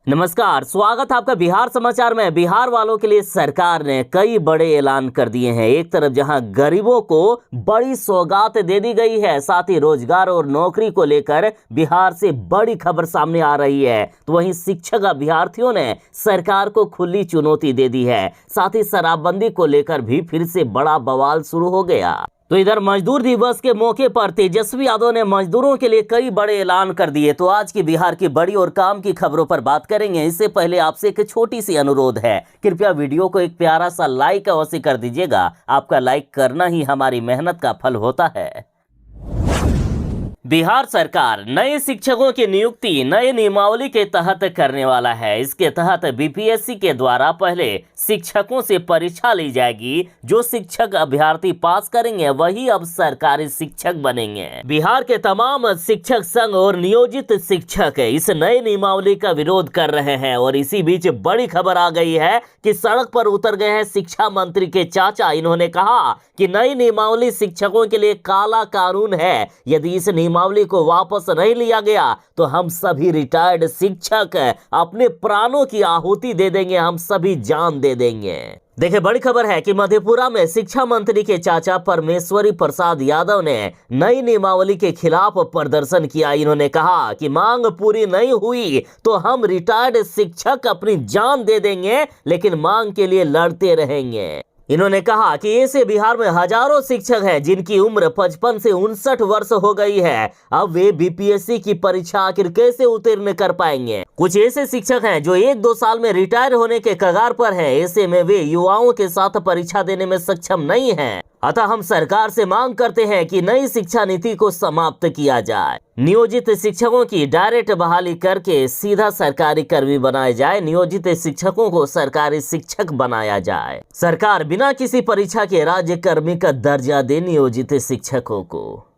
नमस्कार, स्वागत है आपका बिहार समाचार में। बिहार वालों के लिए सरकार ने कई बड़े ऐलान कर दिए हैं। एक तरफ जहां गरीबों को बड़ी सौगात दे दी गई है, साथ ही रोजगार और नौकरी को लेकर बिहार से बड़ी खबर सामने आ रही है, तो वहीं शिक्षक अभ्यर्थियों ने सरकार को खुली चुनौती दे दी है। साथ ही शराबबंदी को लेकर भी फिर से बड़ा बवाल शुरू हो गया। तो इधर मजदूर दिवस के मौके पर तेजस्वी यादव ने मजदूरों के लिए कई बड़े ऐलान कर दिए। तो आज की बिहार की बड़ी और काम की खबरों पर बात करेंगे। इससे पहले आपसे एक छोटी सी अनुरोध है, कृपया वीडियो को एक प्यारा सा लाइक अवश्य कर दीजिएगा। आपका लाइक करना ही हमारी मेहनत का फल होता है। बिहार सरकार नए शिक्षकों की नियुक्ति नए नियमावली के तहत करने वाला है। इसके तहत बीपीएससी के द्वारा पहले शिक्षकों से परीक्षा ली जाएगी। जो शिक्षक अभ्यर्थी पास करेंगे वही अब सरकारी शिक्षक बनेंगे। बिहार के तमाम शिक्षक संघ और नियोजित शिक्षक इस नए नियमावली का विरोध कर रहे हैं और इसी बीच बड़ी खबर आ गई है कि सड़क पर उतर गए हैं शिक्षा मंत्री के चाचा। इन्होंने कहा कि नई नियमावली शिक्षकों के लिए काला कानून है। यदि इस नियमावली को वापस नहीं लिया गया तो हम सभी रिटायर्ड शिक्षक अपने प्राणों की आहुति दे देंगे, हम सभी जान दे देंगे। देखिए, बड़ी खबर है कि मधेपुरा में शिक्षा मंत्री के चाचा परमेश्वरी प्रसाद यादव ने नई नियमावली के खिलाफ प्रदर्शन किया। इन्होंने कहा कि मांग पूरी नहीं हुई तो हम रिटायर्ड शिक्षक अपनी जान दे देंगे, लेकिन मांग के लिए लड़ते रहेंगे। इन्होंने कहा कि ऐसे बिहार में हजारों शिक्षक हैं जिनकी उम्र 55 से 59 वर्ष हो गई है। अब वे बीपीएससी की परीक्षा आखिर कैसे उत्तीर्ण कर पाएंगे। कुछ ऐसे शिक्षक हैं जो 1-2 साल में रिटायर होने के कगार पर हैं। ऐसे में वे युवाओं के साथ परीक्षा देने में सक्षम नहीं हैं। अतः हम सरकार से मांग करते हैं कि नई शिक्षा नीति को समाप्त किया जाए। नियोजित शिक्षकों की डायरेक्ट बहाली करके सीधा सरकारी कर्मी बनाया जाए। नियोजित शिक्षकों को सरकारी शिक्षक बनाया जाए। सरकार बिना किसी परीक्षा के राज्य कर्मी का दर्जा दे नियोजित शिक्षकों को।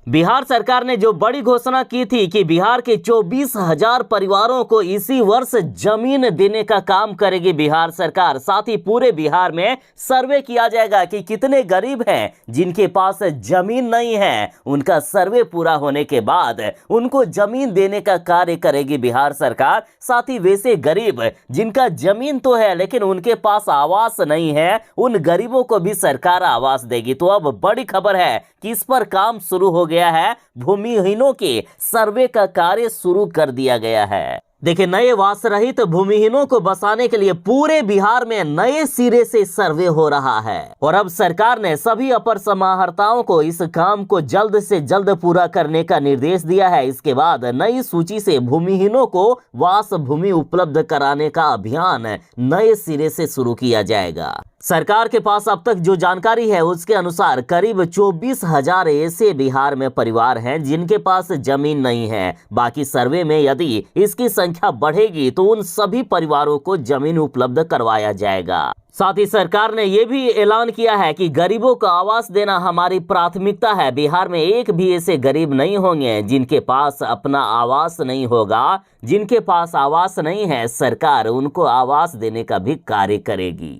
बिहार सरकार ने जो बड़ी घोषणा की थी कि बिहार के 24,000 परिवारों को इसी वर्ष जमीन देने का काम करेगी बिहार सरकार। साथ ही पूरे बिहार में सर्वे किया जाएगा कि कितने गरीब हैं जिनके पास जमीन नहीं है। उनका सर्वे पूरा होने के बाद उनको जमीन देने का कार्य करेगी बिहार सरकार। साथ ही वैसे गरीब जिनका जमीन तो है लेकिन उनके पास आवास नहीं है, उन गरीबों को भी सरकार आवास देगी। तो अब बड़ी खबर है कि इस पर काम शुरू हो गया है। भूमिहीनों के सर्वे का कार्य शुरू कर दिया गया है। देखिए, नए वास रहित भूमिहीनों को बसाने के लिए पूरे बिहार में नए सिरे से सर्वे हो रहा है और अब सरकार ने सभी अपर समाहर्ताओं को इस काम को जल्द से जल्द पूरा करने का निर्देश दिया है। इसके बाद नई सूची से भूमिहीनों को वास भूमि उपलब्ध कराने का अभियान नए सिरे से शुरू किया जाएगा। सरकार के पास अब तक जो जानकारी है उसके अनुसार करीब 24,000 ऐसे बिहार में परिवार हैं जिनके पास जमीन नहीं है। बाकी सर्वे में यदि इसकी संख्या बढ़ेगी तो उन सभी परिवारों को जमीन उपलब्ध करवाया जाएगा। साथ ही सरकार ने यह भी ऐलान किया है कि गरीबों को आवास देना हमारी प्राथमिकता है। बिहार में एक भी ऐसे गरीब नहीं होंगे जिनके पास अपना आवास नहीं होगा। जिनके पास आवास नहीं है, सरकार उनको आवास देने का भी कार्य करेगी।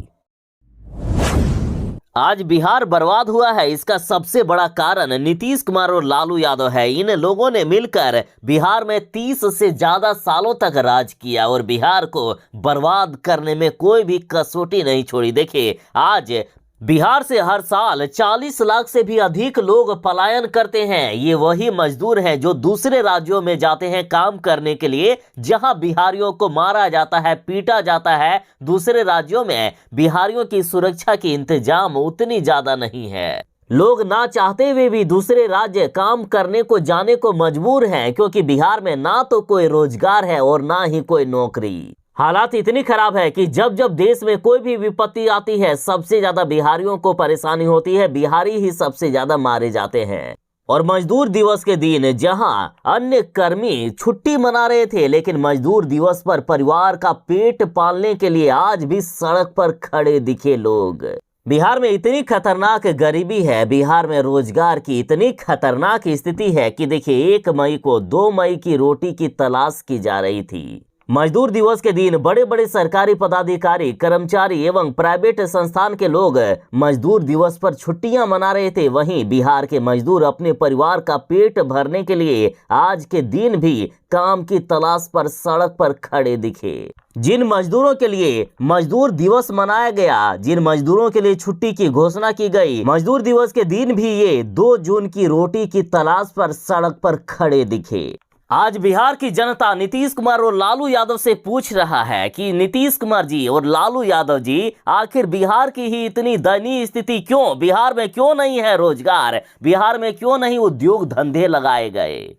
आज बिहार बर्बाद हुआ है, इसका सबसे बड़ा कारण नीतीश कुमार और लालू यादव है। इन लोगों ने मिलकर बिहार में 30 से ज्यादा सालों तक राज किया और बिहार को बर्बाद करने में कोई भी कसौटी नहीं छोड़ी। देखिए, आज बिहार से हर साल 40 लाख से भी अधिक लोग पलायन करते हैं। ये वही मजदूर हैं जो दूसरे राज्यों में जाते हैं काम करने के लिए, जहां बिहारियों को मारा जाता है, पीटा जाता है। दूसरे राज्यों में बिहारियों की सुरक्षा की इंतजाम उतनी ज्यादा नहीं है। लोग ना चाहते हुए भी दूसरे राज्य काम करने को जाने को मजबूर हैं, क्योंकि बिहार में ना तो कोई रोजगार है और ना ही कोई नौकरी। हालात इतनी खराब है कि जब जब देश में कोई भी विपत्ति आती है, सबसे ज्यादा बिहारियों को परेशानी होती है। बिहारी ही सबसे ज्यादा मारे जाते हैं। और मजदूर दिवस के दिन जहां अन्य कर्मी छुट्टी मना रहे थे, लेकिन मजदूर दिवस पर परिवार का पेट पालने के लिए आज भी सड़क पर खड़े दिखे लोग। बिहार में इतनी खतरनाक गरीबी है, बिहार में रोजगार की इतनी खतरनाक स्थिति है कि देखिए, 1 मई को 2 मई की रोटी की तलाश की जा रही थी। मजदूर दिवस के दिन बड़े बड़े सरकारी पदाधिकारी, कर्मचारी एवं प्राइवेट संस्थान के लोग मजदूर दिवस पर छुट्टियां मना रहे थे। वहीं बिहार के मजदूर अपने परिवार का पेट भरने के लिए आज के दिन भी काम की तलाश पर सड़क पर खड़े दिखे। जिन मजदूरों के लिए मजदूर दिवस मनाया गया, जिन मजदूरों के लिए छुट्टी की घोषणा की गई, मजदूर दिवस के दिन भी ये 2 जून की रोटी की तलाश पर सड़क पर खड़े दिखे। आज बिहार की जनता नीतीश कुमार और लालू यादव से पूछ रहा है कि नीतीश कुमार जी और लालू यादव जी, आखिर बिहार की ही इतनी दयनीय स्थिति क्यों? बिहार में क्यों नहीं है रोजगार? बिहार में क्यों नहीं उद्योग धंधे लगाए गए?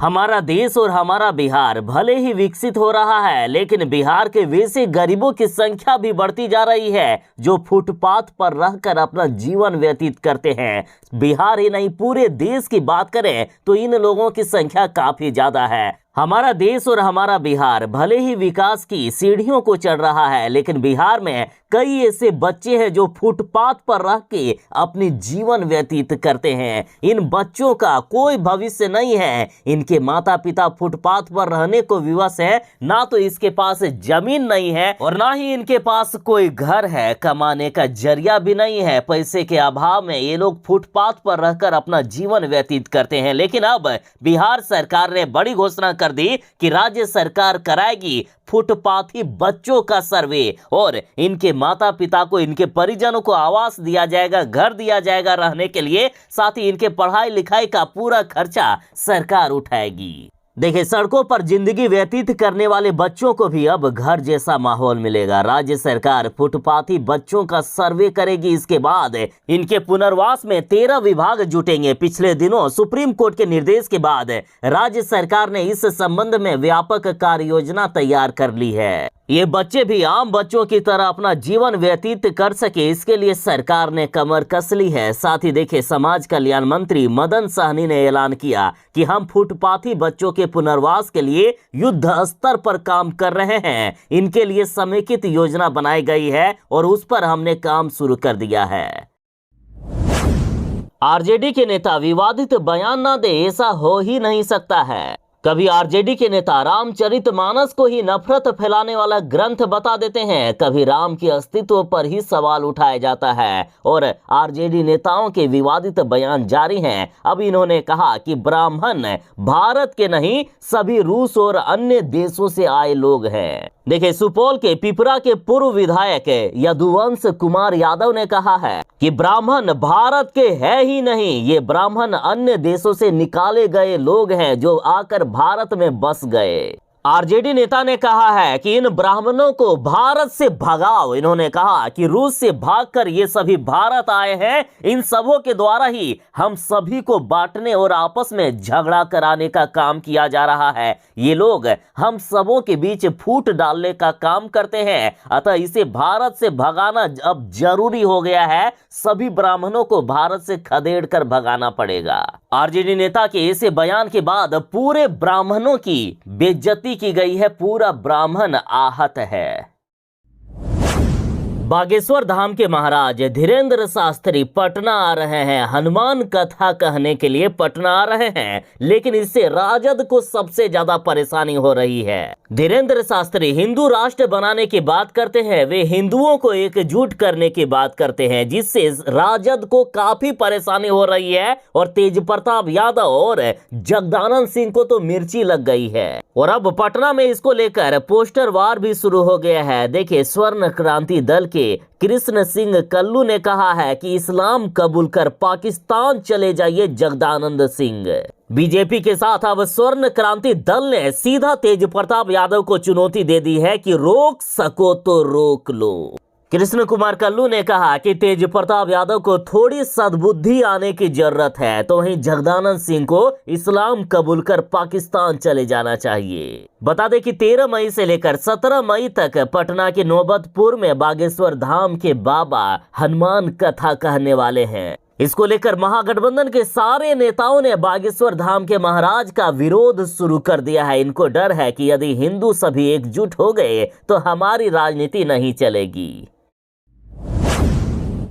हमारा देश और हमारा बिहार भले ही विकसित हो रहा है, लेकिन बिहार के वैसे गरीबों की संख्या भी बढ़ती जा रही है जो फुटपाथ पर रहकर अपना जीवन व्यतीत करते हैं। बिहार ही नहीं, पूरे देश की बात करें तो इन लोगों की संख्या काफी ज्यादा है। हमारा देश और हमारा बिहार भले ही विकास की सीढ़ियों को चढ़ रहा है, लेकिन बिहार में कई ऐसे बच्चे हैं जो फुटपाथ पर रह के अपनी जीवन व्यतीत करते हैं। इन बच्चों का कोई भविष्य नहीं है। इनके माता पिता फुटपाथ पर रहने को विवश है, ना तो इसके पास जमीन नहीं है और ना ही इनके पास कोई घर है। कमाने का जरिया भी नहीं है। पैसे के अभाव में ये लोग फुटपाथ पर रहकर अपना जीवन व्यतीत करते हैं। लेकिन अब बिहार सरकार ने बड़ी घोषणा कर दी कि राज्य सरकार कराएगी फुटपाथी बच्चों का सर्वे और इनके माता पिता को, इनके परिजनों को आवास दिया जाएगा, घर दिया जाएगा रहने के लिए। साथ ही इनके पढ़ाई लिखाई का पूरा खर्चा सरकार उठाएगी। देखिए, सड़कों पर जिंदगी व्यतीत करने वाले बच्चों को भी अब घर जैसा माहौल मिलेगा। राज्य सरकार फुटपाथी बच्चों का सर्वे करेगी। इसके बाद इनके पुनर्वास में 13 विभाग जुटेंगे। पिछले दिनों सुप्रीम कोर्ट के निर्देश के बाद राज्य सरकार ने इस संबंध में व्यापक कार्य योजना तैयार कर ली है। ये बच्चे भी आम बच्चों की तरह अपना जीवन व्यतीत कर सके, इसके लिए सरकार ने कमर कस ली है। साथ ही देखिए, समाज कल्याण मंत्री मदन सहनी ने ऐलान किया कि हम फुटपाथी बच्चों के पुनर्वास के लिए युद्ध स्तर पर काम कर रहे हैं। इनके लिए समेकित योजना बनाई गई है और उस पर हमने काम शुरू कर दिया है। आरजेडी के नेता विवादित बयान ना दे, ऐसा हो ही नहीं सकता है। कभी आरजेडी के नेता रामचरितमानस को ही नफरत फैलाने वाला ग्रंथ बता देते हैं, कभी राम के अस्तित्व पर ही सवाल उठाया जाता है और आरजेडी नेताओं के विवादित बयान जारी हैं। अब इन्होंने कहा कि ब्राह्मण भारत के नहीं, सभी रूस और अन्य देशों से आए लोग हैं। देखिए, सुपौल के पिपरा के पूर्व विधायक यदुवंश कुमार यादव ने कहा है कि ब्राह्मण भारत के है ही नहीं, ये ब्राह्मण अन्य देशों से निकाले गए लोग हैं जो आकर भारत में बस गए। आरजेडी नेता ने कहा है कि इन ब्राह्मणों को भारत से भगाओ। इन्होंने कहा कि रूस से भागकर ये सभी भारत आए हैं। इन सबों के द्वारा ही हम सभी को बांटने और आपस में झगड़ा कराने का काम किया जा रहा है। ये लोग हम सबों के बीच फूट डालने का काम करते हैं। अतः इसे भारत से भगाना अब जरूरी हो गया है। सभी ब्राह्मणों को भारत से खदेड़ कर भगाना पड़ेगा। आरजेडी नेता के ऐसे बयान के बाद पूरे ब्राह्मणों की बेइज्जती की गई है। पूरा ब्राह्मण आहत है। बागेश्वर धाम के महाराज धीरेन्द्र शास्त्री पटना आ रहे हैं। हनुमान कथा कहने के लिए पटना आ रहे हैं, लेकिन इससे राजद को सबसे ज्यादा परेशानी हो रही है। धीरेन्द्र शास्त्री हिंदू राष्ट्र बनाने की बात करते हैं, वे हिंदुओं को एकजुट करने की बात करते हैं, जिससे राजद को काफी परेशानी हो रही है और तेज प्रताप यादव और जगदानंद सिंह को तो मिर्ची लग गई है और अब पटना में इसको लेकर पोस्टर वार भी शुरू हो गया है। देखिए, स्वर्ण क्रांति दल के कृष्ण सिंह कल्लू ने कहा है कि इस्लाम कबूल कर पाकिस्तान चले जाइए जगदानंद सिंह। बीजेपी के साथ अब स्वर्ण क्रांति दल ने सीधा तेज प्रताप यादव को चुनौती दे दी है कि रोक सको तो रोक लो। कृष्ण कुमार कल्लू ने कहा कि तेज प्रताप यादव को थोड़ी सद्बुद्धि आने की जरूरत है, तो वहीं जगदानंद सिंह को इस्लाम कबूल कर पाकिस्तान चले जाना चाहिए। बता दें कि 13 मई से लेकर 17 मई तक पटना के नौबतपुर में बागेश्वर धाम के बाबा हनुमान कथा कहने वाले हैं। इसको लेकर महागठबंधन के सारे नेताओं ने बागेश्वर धाम के महाराज का विरोध शुरू कर दिया है। इनको डर है कि यदि हिंदू सभी एकजुट हो गए तो हमारी राजनीति नहीं चलेगी।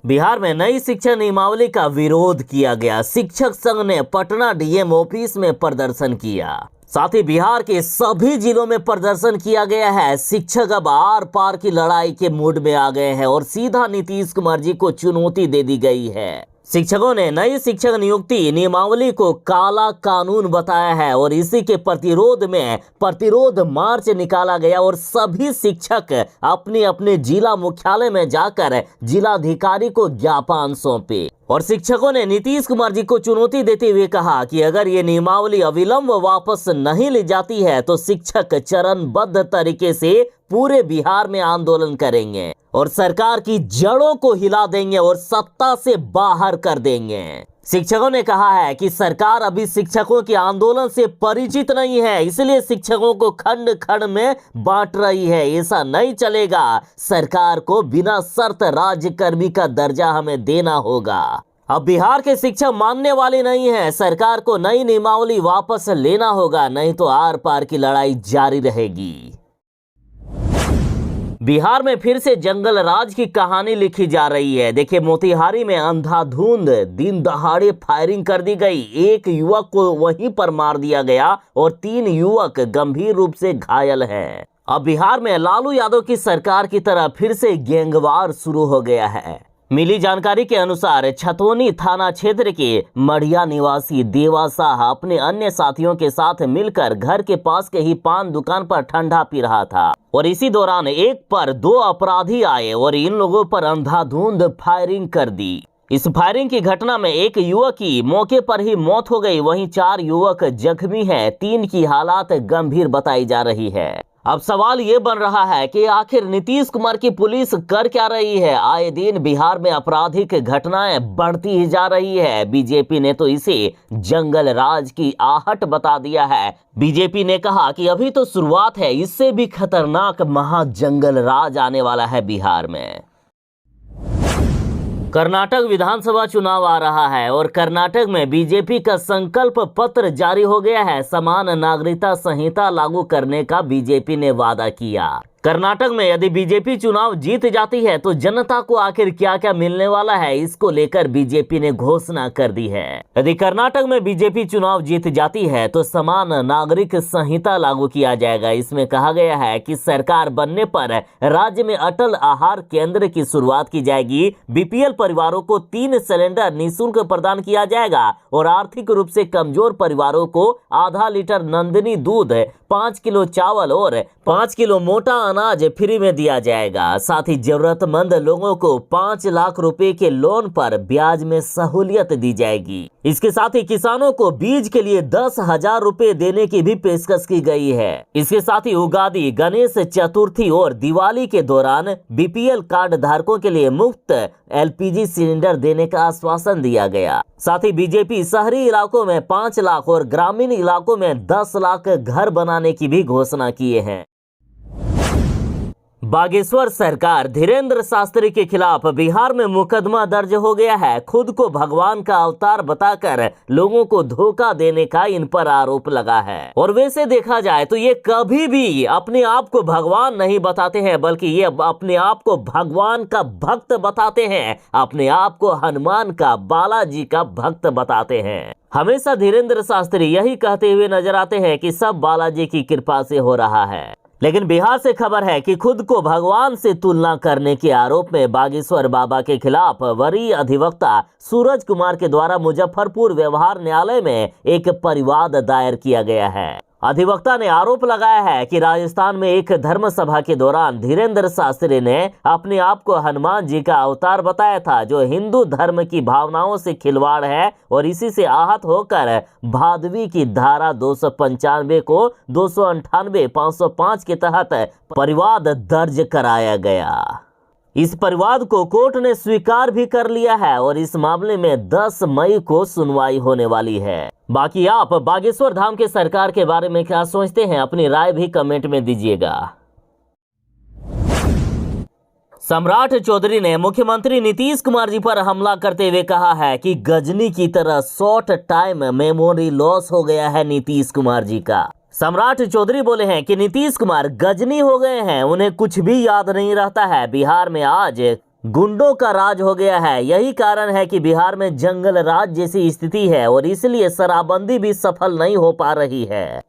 बिहार में नई शिक्षा नियमावली का विरोध किया गया। शिक्षक संघ ने पटना डीएम ऑफिस में प्रदर्शन किया। साथ ही बिहार के सभी जिलों में प्रदर्शन किया गया है। शिक्षक अब आर पार की लड़ाई के मूड में आ गए हैं और सीधा नीतीश कुमार जी को चुनौती दे दी गई है। शिक्षकों ने नई शिक्षक नियुक्ति नियमावली को काला कानून बताया है और इसी के प्रतिरोध में प्रतिरोध मार्च निकाला गया और सभी शिक्षक अपने अपने जिला मुख्यालय में जाकर जिलाधिकारी को ज्ञापन सौंपे और शिक्षकों ने नीतीश कुमार जी को चुनौती देते हुए कहा कि अगर ये नियमावली अविलंब वापस नहीं ली जाती है तो शिक्षक चरणबद्ध तरीके से पूरे बिहार में आंदोलन करेंगे और सरकार की जड़ों को हिला देंगे और सत्ता से बाहर कर देंगे। शिक्षकों ने कहा है कि सरकार अभी शिक्षकों के आंदोलन से परिचित नहीं है, इसलिए शिक्षकों को खंड खंड में बांट रही है। ऐसा नहीं चलेगा, सरकार को बिना शर्त राज्यकर्मी का दर्जा हमें देना होगा। अब बिहार के शिक्षक मानने वाले नहीं है, सरकार को नई नियमावली वापस लेना होगा, नहीं तो आर पार की लड़ाई जारी रहेगी। बिहार में फिर से जंगल राज की कहानी लिखी जा रही है। देखिए, मोतिहारी में अंधाधुंध दिन दहाड़े फायरिंग कर दी गई, एक युवक को वहीं पर मार दिया गया और 3 युवक गंभीर रूप से घायल हैं। अब बिहार में लालू यादव की सरकार की तरह फिर से गैंगवार शुरू हो गया है। मिली जानकारी के अनुसार छतौनी थाना क्षेत्र के मढ़िया निवासी देवा शाह अपने अन्य साथियों के साथ मिलकर घर के पास के ही पान दुकान पर ठंडा पी रहा था और इसी दौरान एक पर 2 अपराधी आए और इन लोगों पर अंधाधुंध फायरिंग कर दी। इस फायरिंग की घटना में एक युवक की मौके पर ही मौत हो गई, वहीं 4 युवक जख्मी हैं, 3 की हालात गंभीर बताई जा रही है। अब सवाल ये बन रहा है कि आखिर नीतीश कुमार की पुलिस कर क्या रही है। आए दिन बिहार में आपराधिक घटनाएं बढ़ती ही जा रही है। बीजेपी ने तो इसे जंगल राज की आहट बता दिया है। बीजेपी ने कहा कि अभी तो शुरुआत है, इससे भी खतरनाक महाजंगल राज आने वाला है बिहार में। कर्नाटक विधानसभा चुनाव आ रहा है और कर्नाटक में बीजेपी का संकल्प पत्र जारी हो गया है। समान नागरिकता संहिता लागू करने का बीजेपी ने वादा किया। कर्नाटक में यदि बीजेपी चुनाव जीत जाती है तो जनता को आखिर क्या क्या मिलने वाला है, इसको लेकर बीजेपी ने घोषणा कर दी है। यदि कर्नाटक में बीजेपी चुनाव जीत जाती है तो समान नागरिक संहिता लागू किया जाएगा। इसमें कहा गया है कि सरकार बनने पर राज्य में अटल आहार केंद्र की शुरुआत की जाएगी। बीपीएल परिवारों को 3 सिलेंडर निःशुल्क प्रदान किया जाएगा और आर्थिक रूप से कमजोर परिवारों को आधा लीटर नंदिनी दूध, 5 किलो चावल और 5 किलो मोटा अनाज फ्री में दिया जाएगा। साथ ही जरूरतमंद लोगों को 5 लाख रुपए के लोन पर ब्याज में सहूलियत दी जाएगी। इसके साथ ही किसानों को बीज के लिए 10,000 रुपए देने की भी पेशकश की गई है। इसके साथ ही उगादी, गणेश चतुर्थी और दिवाली के दौरान बीपीएल कार्ड धारकों के लिए मुफ्त एलपीजी सिलेंडर देने का आश्वासन दिया गया। साथ ही बीजेपी शहरी इलाकों में 5 लाख और ग्रामीण इलाकों में 10 लाख घर बनाने की भी घोषणा किए हैं। बागेश्वर सरकार धीरेन्द्र शास्त्री के खिलाफ बिहार में मुकदमा दर्ज हो गया है। खुद को भगवान का अवतार बताकर लोगों को धोखा देने का इन पर आरोप लगा है और वैसे देखा जाए तो ये कभी भी अपने आप को भगवान नहीं बताते हैं, बल्कि ये अपने आप को भगवान का भक्त बताते हैं, अपने आप को हनुमान का, बालाजी का भक्त बताते हैं। हमेशा धीरेन्द्र शास्त्री यही कहते हुए नजर आते हैं कि सब बालाजी की कृपा से हो रहा है। लेकिन बिहार से खबर है कि खुद को भगवान से तुलना करने के आरोप में बागेश्वर बाबा के खिलाफ वरीय अधिवक्ता सूरज कुमार के द्वारा मुजफ्फरपुर व्यवहार न्यायालय में एक परिवाद दायर किया गया है। अधिवक्ता ने आरोप लगाया है कि राजस्थान में एक धर्म सभा के दौरान धीरेन्द्र शास्त्री ने अपने आप को हनुमान जी का अवतार बताया था, जो हिंदू धर्म की भावनाओं से खिलवाड़ है और इसी से आहत होकर भादवी की धारा 295 को 298 505 के तहत परिवाद दर्ज कराया गया। इस परिवाद को कोर्ट ने स्वीकार भी कर लिया है और इस मामले में 10 मई को सुनवाई होने वाली है। बाकी आप बागेश्वर धाम के सरकार के बारे में क्या सोचते हैं, अपनी राय भी कमेंट में दीजिएगा। सम्राट चौधरी ने मुख्यमंत्री नीतीश कुमार जी पर हमला करते हुए कहा है कि गजनी की तरह शॉर्ट टाइम मेमोरी लॉस हो गया है नीतीश कुमार जी का। सम्राट चौधरी बोले हैं कि नीतीश कुमार गजनी हो गए हैं, उन्हें कुछ भी याद नहीं रहता है। बिहार में आज गुंडों का राज हो गया है, यही कारण है कि बिहार में जंगल राज जैसी स्थिति है और इसलिए शराबबंदी भी सफल नहीं हो पा रही है।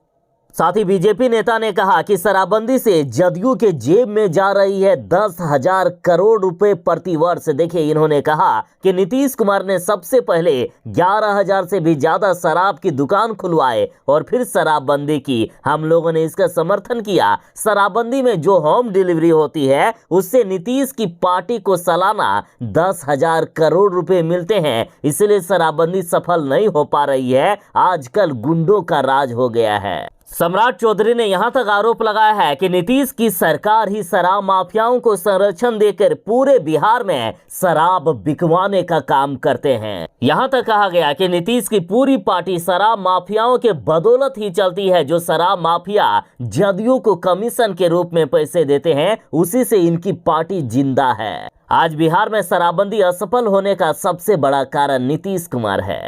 साथ ही बीजेपी नेता ने कहा कि शराबबंदी से जदयू के जेब में जा रही है 10,000 करोड़ रुपए प्रति वर्ष। देखिए, इन्होंने कहा कि नीतीश कुमार ने सबसे पहले 11,000 से भी ज्यादा शराब की दुकान खुलवाए और फिर शराबबंदी की। हम लोगों ने इसका समर्थन किया। शराबबंदी में जो होम डिलीवरी होती है उससे नीतीश की पार्टी को सालाना 10,000 करोड़ रुपए मिलते हैं, इसलिए शराबबंदी सफल नहीं हो पा रही है। आजकल गुंडों का राज हो गया है। सम्राट चौधरी ने यहां तक आरोप लगाया है कि नीतीश की सरकार ही शराब माफियाओं को संरक्षण देकर पूरे बिहार में शराब बिकवाने का काम करते हैं। यहां तक कहा गया कि नीतीश की पूरी पार्टी शराब माफियाओं के बदौलत ही चलती है। जो शराब माफिया जदयू को कमीशन के रूप में पैसे देते हैं, उसी से इनकी पार्टी जिंदा है। आज बिहार में शराबबंदी असफल होने का सबसे बड़ा कारण नीतीश कुमार है।